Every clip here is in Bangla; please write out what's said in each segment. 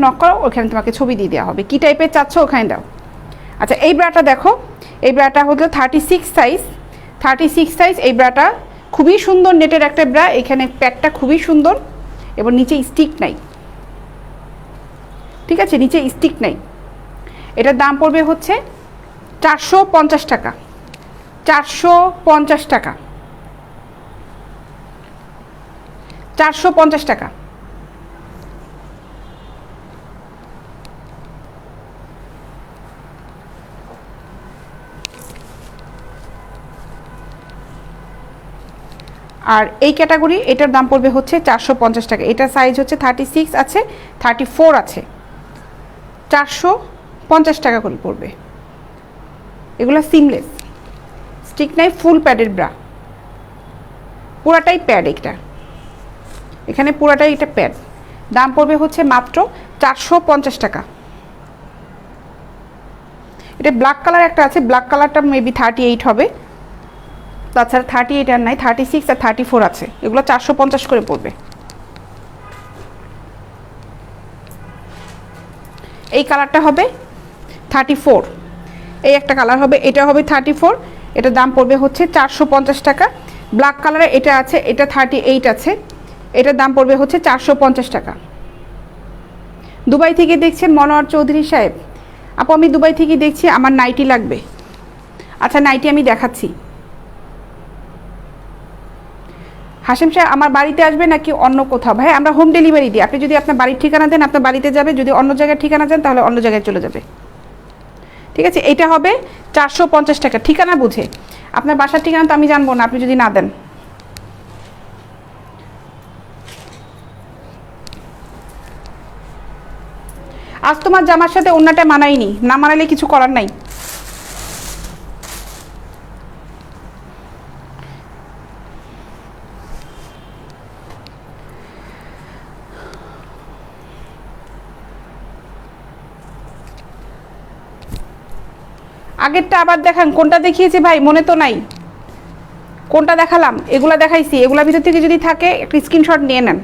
নক করো, ওখানে তোমাকে ছবি দিয়ে দেওয়া হবে, কী টাইপের চাচ্ছ ওখানে দাও। আচ্ছা এই ব্রাটা দেখো, এই ব্রাটা হলো 36 সাইজ, 36 সাইজ। এই ব্রাটা খুবই সুন্দর, নেটের একটা ব্রা, এখানে প্যাডটা খুবই সুন্দর এবং নিচে স্টিক নাই, ঠিক আছে, নিচে স্টিক নাই। এটার দাম পড়বে হচ্ছে 450 টাকা, 450 টাকা, 450 টাকা। আর এই ক্যাটাগরি এটার দাম পড়বে হচ্ছে 450 টাকা। এটার সাইজ হচ্ছে 36 আছে, 34 আছে, 450 টাকা করে পড়বে। এগুলো সিমলেস, স্টিক নাই, ফুল প্যাডের ব্রা, পুরাটাই প্যাড। এটা এখানে পুরাটাই এটা প্যাড। দাম পড়বে হচ্ছে মাত্র 450 টাকা। এটা ব্ল্যাক কালার একটা আছে, ব্ল্যাক কালারটা মেবি 38 হবে, তাছাড়া 38 আর নাই, 36 আর 34 আছে। এগুলো 450 করে পড়বে। এই কালারটা হবে 34, এই একটা কালার হবে, এটা হবে 34, এটার দাম পড়বে হচ্ছে 450 টাকা। ব্ল্যাক কালারে এটা আছে, এটা 38 আছে, এটার দাম পড়বে হচ্ছে 450 টাকা। দুবাই থেকে দেখছেন মনোয়ার চৌধুরী সাহেব? আপু আমি দুবাই থেকে দেখছি, আমার নাইটি লাগবে। আচ্ছা নাইটি আমি দেখাচ্ছি। হাশেম সাহেব আমার বাড়িতে আসবে নাকি অন্য কোথাও? ভাই আমরা হোম ডেলিভারি দিই, আপনি যদি আপনার বাড়ির ঠিকানা দেন আপনার বাড়িতে যাবে, যদি অন্য জায়গায় ঠিকানা দেন তাহলে অন্য জায়গায় চলে যাবে, ঠিক আছে। এটা হবে 450 টাকা, ঠিকানা বুঝে। আপনার বাসার ঠিকানা তো আমি জানবো না আপনি যদি না দেন। আজ তোমার জামার সাথে অন্যটা মানায়নি, না মানালে কিছু করার নাই। আগেরটা আবার দেখান, কোনটা দেখিয়েছি ভাই মনে তো নাই, কোনটা দেখালাম? এগুলা দেখাইছি, এগুলার ভিতর থেকে যদি থাকে একটা স্ক্রিনশট নিয়ে নেন,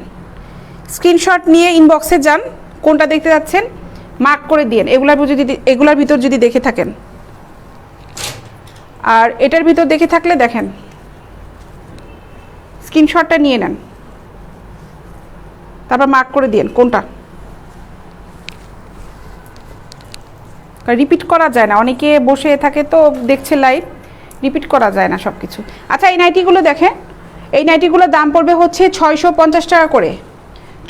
স্ক্রিনশট নিয়ে ইনবক্সে যান, কোনটা দেখতে যাচ্ছেন মার্ক করে দিয়েন, এগুলার ভিতর যদি দেখে থাকেন। আর এটার ভিতর দেখে থাকলে দেখেন, স্ক্রিনশটটা নিয়ে নেন, তারপর মার্ক করে দিয়েন কোনটা। রিপিট করা যায় না, অনেকে বসে থাকে তো দেখছে লাইভ, রিপিট করা যায় না সব কিছু। আচ্ছা এই নাইটিগুলো দেখেন, এই নাইটিগুলোর দাম পড়বে হচ্ছে 650 টাকা করে,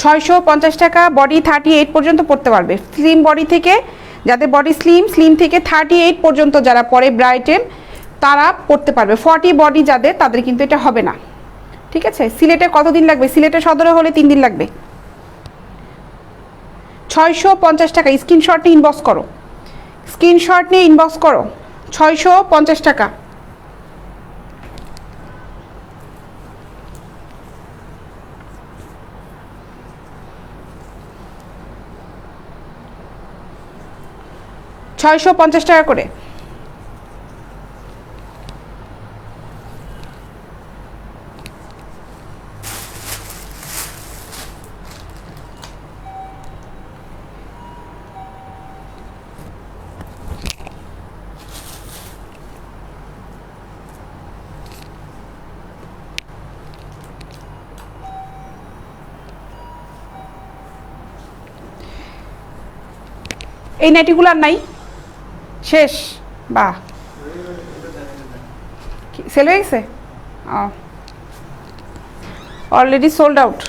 650 টাকা। বডি 38 পর্যন্ত পড়তে পারবে, স্লিম বডি থেকে, যাদের বডি স্লিম থেকে 38 পর্যন্ত যারা পরে ব্রাইটেন তারা পড়তে পারবে। 40 বডি যাদের, তাদের কিন্তু এটা হবে না, ঠিক আছে। সিলেটে কতদিন লাগবে? সিলেটে সদরে হলে 3 দিন লাগবে। 650 টাকা, স্ক্রিনশট নিয়ে ইনবক্স করো, স্ক্রিনশট নিয়ে ইনবক্স করো, 650 টাকা। টাকা করে। এই নাইটিগুলো আর নাই, শেষ? বাহ, সেল হয়ে গেছে, অলরেডি সোল্ড আউট।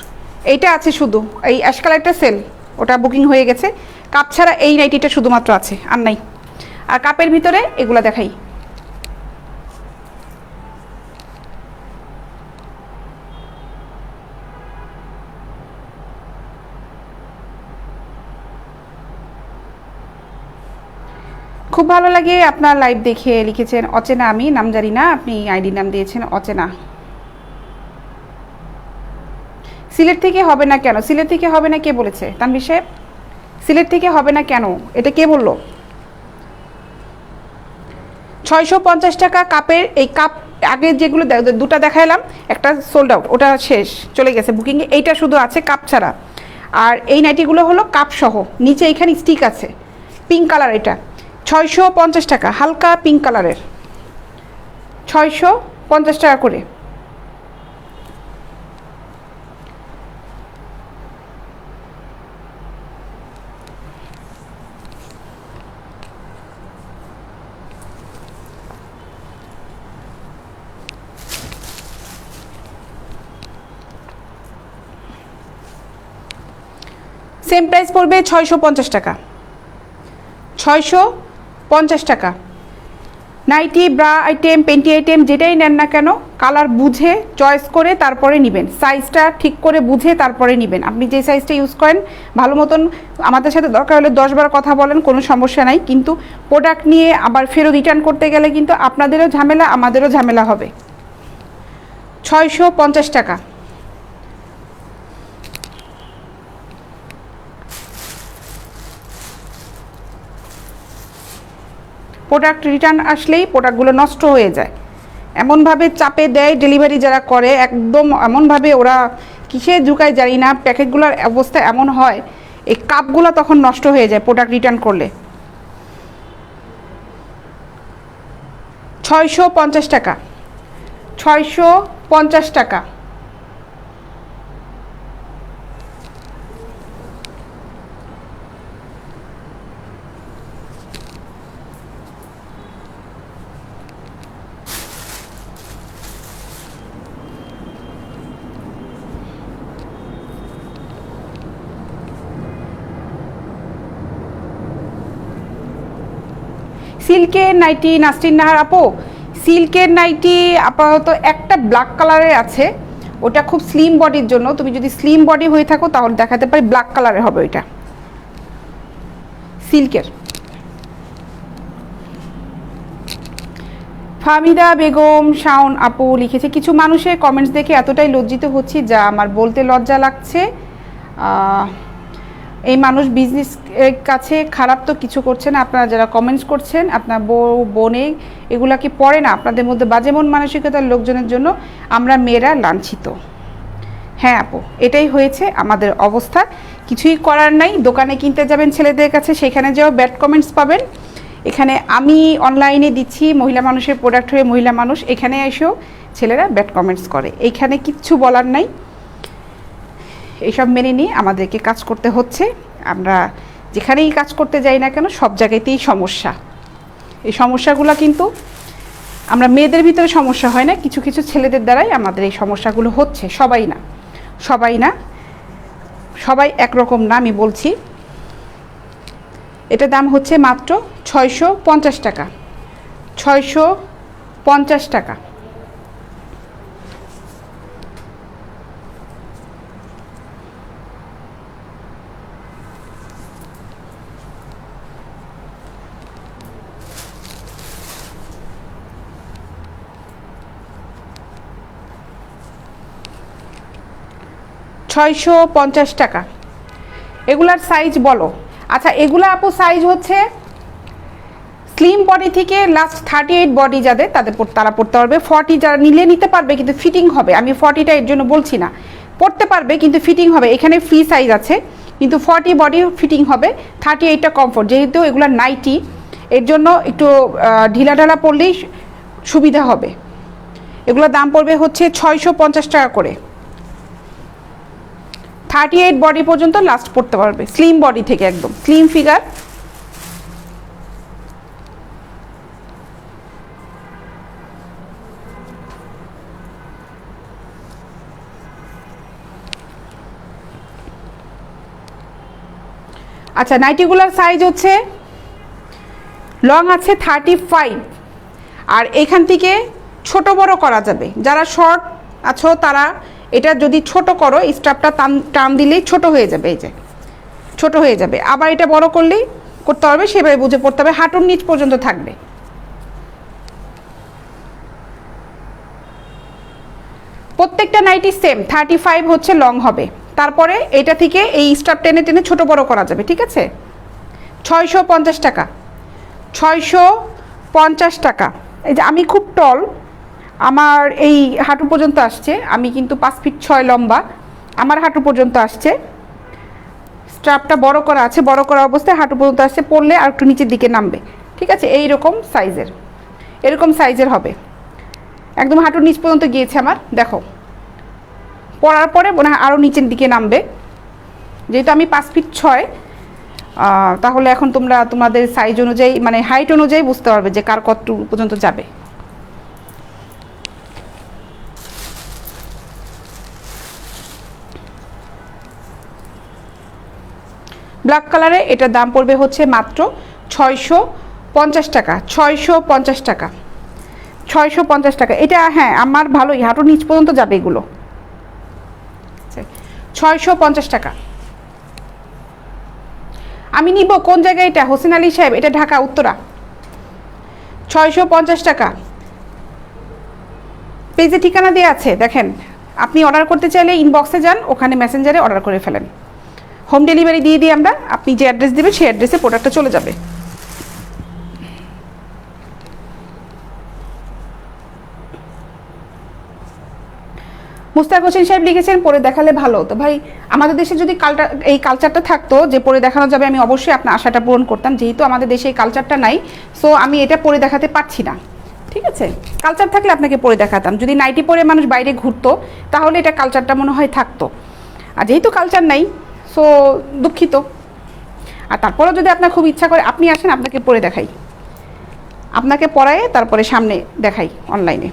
এইটা আছে শুধু, এই অ্যাশ কালারটা সেল, ওটা বুকিং হয়ে গেছে। কাপ ছাড়া এই নাইটিটা শুধুমাত্র আছে, আর নাই। আর কাপের ভিতরে এগুলো দেখাই, খুব ভালো লাগে আপনার লাইভ দেখে। লিখেছেন অচেনা, আমি নাম জানি না, আপনি আইডি নাম দিয়েছেন অচেনা। সিলেট থেকে হবে না কেন? সিলেট থেকে হবে না কে বলেছে? তানভীর সাহেব সিলেট থেকে হবে না কেন, এটা কে বললো? 650 টাকা কাপের। এই কাপ আগে যেগুলো দুটো দেখাইলাম, একটা সোল্ড আউট, ওটা শেষ, চলে গেছে বুকিংয়ে। এইটা শুধু আছে কাপ ছাড়া। আর এই নাইটিগুলো হলো কাপ সহ, নিচে এখানে স্টিক আছে, পিঙ্ক কালার, এটা 650 টাকা, হালকা পিঙ্ক কালারের, 650 টাকা করে। সেম প্রাইস পড়বে 650 টাকা, 650 টাকা। Nightie, bra item, panty item যেটাই নেন না কেন কালার বুঝে চয়েস করে তারপরে নেবেন, সাইজটা ঠিক করে বুঝে তারপরে নেবেন। আপনি যে সাইজটা ইউজ করেন ভালো মতন, আমাদের সাথে দরকার হলে 10 বার কথা বলেন, কোনো সমস্যা নাই, কিন্তু প্রোডাক্ট নিয়ে আবার ফেরত রিটার্ন করতে গেলে কিন্তু আপনাদেরও ঝামেলা, আমাদেরও ঝামেলা হবে। 650 টাকা। প্রোডাক্ট রিটার্ন আসলেই প্রোডাক্টগুলো নষ্ট হয়ে যায়, এমনভাবে চাপে দেয় ডেলিভারি যারা করে, একদম এমনভাবে ওরা কিসে ঝুঁকায় জানি না, প্যাকেটগুলোর অবস্থা এমন হয় এই কাপগুলো তখন নষ্ট হয়ে যায় প্রোডাক্ট রিটার্ন করলে। 650 টাকা, 650 টাকা। সিল্কের নাইটি, নাসরিন নাহার আপু, সিল্কের নাইটি আপাতত একটা ব্ল্যাক কালারের আছে, ওটা খুব স্লিম বডির জন্য, তুমি যদি স্লিম বডি হয়ে থাকো তাহলে দেখাতে পারি, ব্ল্যাক কালারের হবে ওইটা সিল্কের। ফাহমিদা বেগম শাওন আপু লিখেছে, কিছু মানুষের কমেন্টস দেখে এতটাই লজ্জিত হচ্ছি যা আমার বলতে লজ্জা লাগছে। এই মানুষ বিজনেস কাছে খারাপ তো কিছু করছে না, আপনারা যারা কমেন্টস করছেন আপনার বউ বোনে এগুলা কি পড়ে না? আপনাদের মধ্যে বাজে মন মানসিকতার লোকজনের জন্য আমরা মেয়েরা লাঞ্ছিত। হ্যাঁ আপু, এটাই হয়েছে আমাদের অবস্থা, কিছুই করার নাই। দোকানে কিনতে যাবেন ছেলেদের কাছে, সেখানে যেও ব্যাড কমেন্টস পাবেন। এখানে আমি অনলাইনে দিচ্ছি মহিলা মানুষের প্রোডাক্ট হয়ে, মহিলা মানুষ এখানে এসেও ছেলেরা ব্যাড কমেন্টস করে, এইখানে কিচ্ছু বলার নাই। এইসব মেনে নিয়ে আমাদেরকে কাজ করতে হচ্ছে। আমরা যেখানেই কাজ করতে যাই না কেন সব জায়গাতেই সমস্যা। এই সমস্যাগুলো কিন্তু আমরা মেয়েদের ভিতরে সমস্যা হয় না, কিছু কিছু ছেলেদের দ্বারাই আমাদের এই সমস্যাগুলো হচ্ছে। সবাই না, সবাই না, সবাই একরকম না, আমি বলছি। এটা দাম হচ্ছে মাত্র 650 টাকা, 650 টাকা। $650 টাকা। এগুলার সাইজ বলো। আচ্ছা, এগুলা আপু সাইজ হচ্ছে স্লিম বডি থেকে লাস্ট 38 বডি যাদের তারা পড়তে পারবে। 40 যারা নিলে নিতে পারবে, কিন্তু ফিটিং হবে। আমি 40টা এর জন্য বলছি না, পড়তে পারবে কিন্তু ফিটিং হবে। এখানে ফ্রি সাইজ আছে, কিন্তু 40 বডি ফিটিং হবে, 38টা কমফোর্ট। যেহেতু এগুলা নাইটি, এর জন্য একটু ঢিলাঢালা পড়লেই সুবিধা হবে। এগুলোর দাম পড়বে হচ্ছে 650 টাকা করে। 38 বডি পর্যন্ত লাস্ট পড়তে পারবে, স্লিম বডি থেকে, একদম স্লিম ফিগার। আচ্ছা, নাইটিগুলার সাইজ হচ্ছে লং আছে 35, আর এখান থেকে ছোট বড় করা যাবে। যারা শর্ট আছো তারা এটা যদি ছোট করো, স্ট্রাপটা টান দিলেই ছোট হয়ে যাবে, এই যে ছোট হয়ে যাবে। আবার এটা বড় করলেই করতে হবে, সেভাবে বুঝে পড়তে হবে। হাঁটুর নিচ পর্যন্ত থাকবে। প্রত্যেকটা নাইটি সেম 35 হচ্ছে লং হবে। তারপরে এটা থেকে এই স্ট্রাপ টেনে টেনে ছোট বড় করা যাবে, ঠিক আছে। 650 টাকা, 650 টাকা। এই যে আমি খুব টল, আমার এই হাঁটু পর্যন্ত আসছে, আমি কিন্তু 5 ফিট 6 লম্বা, আমার হাঁটু পর্যন্ত আসছে। স্ট্রাপটা বড় করা আছে, বড় করা অবস্থায় হাঁটু পর্যন্ত আসছে, পরলে আর একটু নিচের দিকে নামবে। ঠিক আছে, এইরকম সাইজের, এরকম সাইজের হবে, একদম হাঁটুর নিচ পর্যন্ত গিয়েছে আমার। দেখো পরার পরে মনে হয় আরও নিচের দিকে নামবে। যেহেতু আমি 5 ফিট 6, তাহলে এখন তোমরা তোমাদের সাইজ অনুযায়ী মানে হাইট অনুযায়ী বুঝতে পারবে যে কার কতটুকু পর্যন্ত যাবে। ব্ল্যাক কালারে এটার দাম পড়বে হচ্ছে মাত্র 650 টাকা। 650 টাকা, 650 টাকা। এটা হ্যাঁ আমার ভালোই, হাঁটুর নিচ পর্যন্ত যাবে এগুলো। 650 টাকা। আমি নিব কোন জায়গায়? এটা হোসেন আলী সাহেব, এটা ঢাকা উত্তরা। 650 টাকা। পেজে ঠিকানা দেওয়া আছে, দেখেন। আপনি অর্ডার করতে চাইলে ইনবক্সে যান, ওখানে মেসেঞ্জারে অর্ডার করে ফেলেন। হোম ডেলিভারি দিয়ে দিই আমরা, আপনি যে অ্যাড্রেস দেবেন সেই অ্যাড্রেসে প্রোডাক্টটা চলে যাবে। মুস্তাক হোসেন সাহেব লিখেছেন পরে দেখালে ভালো হতো। ভাই আমাদের দেশে যদি এই কালচারটা থাকতো যে পরে দেখানো যাবে, আমি অবশ্যই আপনার আশাটা পূরণ করতাম। যেহেতু আমাদের দেশে এই কালচারটা নাই, সো আমি এটা পরে দেখাতে পারছি না। ঠিক আছে, কালচার থাকলে আপনাকে পরে দেখাতাম। যদি নাইটি পরে মানুষ বাইরে ঘুরতো তাহলে এটা কালচারটা মনে হয় থাকতো, আর যেহেতু কালচার নাই সো দুঃখিত। আর তারপরেও যদি আপনার খুব ইচ্ছা করে আপনি আসেন, আপনাকে পরে দেখাই, আপনাকে পরায়ে তারপরে সামনে দেখাই অনলাইনে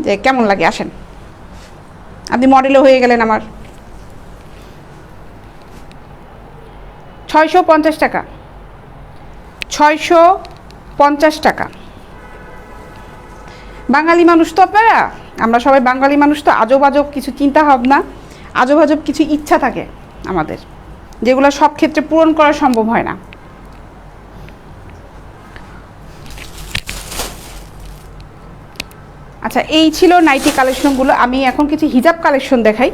যে কেমন লাগে। আসেন, আপনি মডেলও হয়ে গেলেন আমার। 650 টাকা, 650 টাকা। বাঙালি মানুষ তো আপনারা, আমরা সবাই বাঙালি মানুষ তো, আজব আজব কিছু চিন্তা ভাবনা, আজব আজব কিছু ইচ্ছা থাকে আমাদের, যেগুলো সব ক্ষেত্রে পূরণ করা সম্ভব হয় না। আচ্ছা, এই ছিল নাইটি কালেকশনগুলো। আমি এখন কিছু হিজাব কালেকশন দেখাই।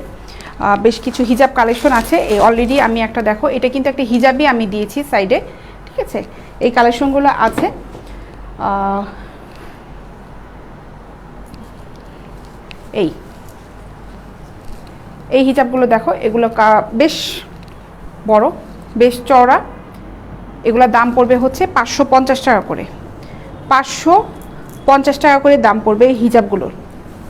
বেশ কিছু হিজাব কালেকশন আছে। এই অলরেডি আমি একটা, দেখো এটা কিন্তু একটা হিজাবই আমি দিয়েছি সাইডে। ঠিক আছে, এই কালেকশনগুলো আছে। এই হিজাবগুলো দেখো, এগুলো বেশ বড়, বেশ চওড়া। এগুলোর দাম পড়বে হচ্ছে 550 টাকা করে। 550 টাকা করে দাম পড়বে এই হিজাবগুলোর।